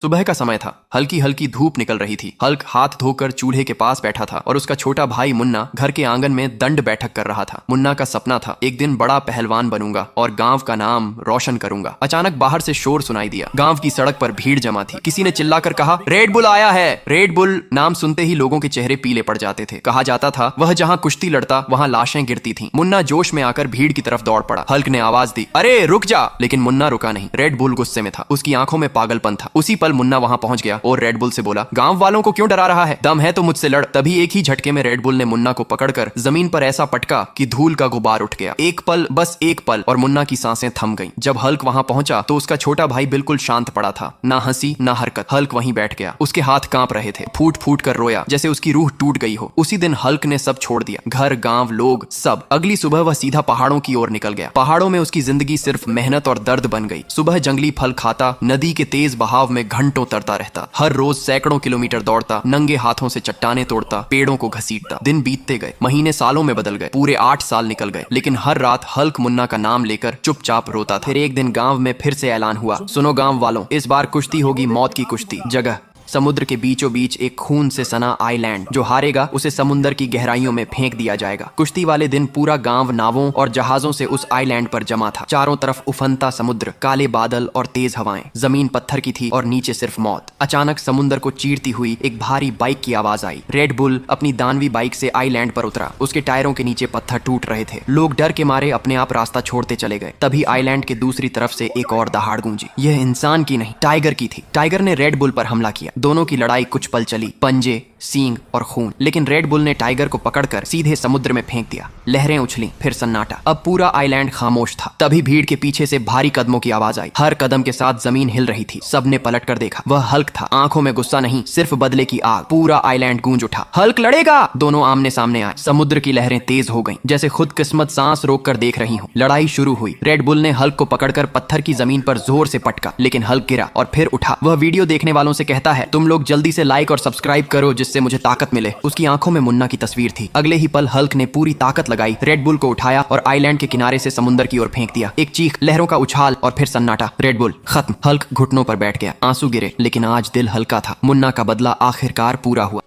सुबह का समय था। हल्की हल्की धूप निकल रही थी। हल्क हाथ धोकर चूल्हे के पास बैठा था और उसका छोटा भाई मुन्ना घर के आंगन में दंड बैठक कर रहा था। मुन्ना का सपना था, एक दिन बड़ा पहलवान बनूंगा और गांव का नाम रोशन करूंगा। अचानक बाहर से शोर सुनाई दिया। गांव की सड़क पर भीड़ जमा थी। किसी ने चिल्लाकर कहा, रेड बुल आया है। रेड बुल नाम सुनते ही लोगों के चेहरे पीले पड़ जाते थे। कहा जाता था वह जहाँ कुश्ती लड़ता वहाँ लाशें गिरती थीं। मुन्ना जोश में आकर भीड़ की तरफ दौड़ पड़ा। हल्क ने आवाज दी, अरे रुक जा, लेकिन मुन्ना रुका नहीं। रेड बुल गुस्से में था, उसकी आंखों में पागलपन था। उसी पल मुन्ना वहां पहुंच गया और रेड बुल से बोला, गांव वालों को क्यों डरा रहा है? दम है तो मुझसे लड़। तभी एक ही झटके में रेड बुल ने मुन्ना को पकड़कर जमीन पर ऐसा पटका कि धूल का गुबार उठ गया। एक पल, बस एक पल, और मुन्ना की सांसें थम गईं। जब हल्क वहां पहुंचा तो उसका छोटा भाई बिल्कुल शांत पड़ा था, ना हंसी ना हरकत। हल्क वहीं बैठ गया। उसके हाथ कांप रहे थे, फूट फूट कर रोया जैसे उसकी रूह टूट गई हो। उसी दिन हल्क ने सब छोड़ दिया, घर, गांव, लोग, सब। अगली सुबह वह सीधा पहाड़ों की ओर निकल गया। पहाड़ों में उसकी जिंदगी सिर्फ मेहनत और दर्द बन गई। सुबह जंगली फल खाता, नदी के तेज बहाव में घंटों तरता रहता, हर रोज सैकड़ों किलोमीटर दौड़ता, नंगे हाथों से चट्टाने तोड़ता, पेड़ों को घसीटता। दिन बीतते गए, महीने सालों में बदल गए, पूरे 8 साल निकल गए। लेकिन हर रात हल्क मुन्ना का नाम लेकर चुपचाप रोता था। फिर एक दिन गांव में फिर से ऐलान हुआ, सुनो गांव वालों, इस बार कुश्ती होगी, मौत की कुश्ती। जगह समुद्र के बीचों बीच एक खून से सना आइलैंड। जो हारेगा उसे समुद्र की गहराइयों में फेंक दिया जाएगा। कुश्ती वाले दिन पूरा गांव नावों और जहाजों से उस आइलैंड पर जमा था। चारों तरफ उफनता समुद्र, काले बादल और तेज हवाएं। जमीन पत्थर की थी और नीचे सिर्फ मौत। अचानक समुद्र को चीरती हुई एक भारी बाइक की आवाज आई। रेड बुल अपनी दानवी बाइक से आइलैंड पर उतरा। उसके टायरों के नीचे पत्थर टूट रहे थे। लोग डर के मारे अपने आप रास्ता छोड़ते चले गए। तभी आइलैंड के दूसरी तरफ से एक और दहाड़ गूंजी। यह इंसान की नहीं, टाइगर की थी। टाइगर ने रेड बुल पर हमला किया। दोनों की लड़ाई कुछ पल चली, पंजे, सींग और खून। लेकिन रेड बुल ने टाइगर को पकड़कर सीधे समुद्र में फेंक दिया। लहरें उछली, फिर सन्नाटा। अब पूरा आइलैंड खामोश था। तभी भीड़ के पीछे से भारी कदमों की आवाज आई। हर कदम के साथ जमीन हिल रही थी। सबने पलट कर देखा। वह हल्क था। आंखों में गुस्सा नहीं, सिर्फ बदले की आग। पूरा आइलैंड गूंज उठा, हल्क लड़ेगा। दोनों आमने सामने आए। समुद्र की लहरें तेज हो गईं, जैसे खुद किस्मत सांस रोक कर देख रही हो। लड़ाई शुरू हुई। रेड बुल ने हल्क को पकड़कर पत्थर की जमीन पर जोर से पटका, लेकिन हल्क गिरा और फिर उठा। वह वीडियो देखने वालों से कहता है, तुम लोग जल्दी से लाइक और सब्सक्राइब करो जिससे मुझे ताकत मिले। उसकी आंखों में मुन्ना की तस्वीर थी। अगले ही पल हल्क ने पूरी ताकत लगाई, रेड बुल को उठाया और आइलैंड के किनारे से समुद्र की ओर फेंक दिया। एक चीख, लहरों का उछाल और फिर सन्नाटा। रेड बुल खत्म। हल्क घुटनों पर बैठ गया। आंसू गिरे, लेकिन आज दिल हल्का था। मुन्ना का बदला आखिरकार पूरा हुआ।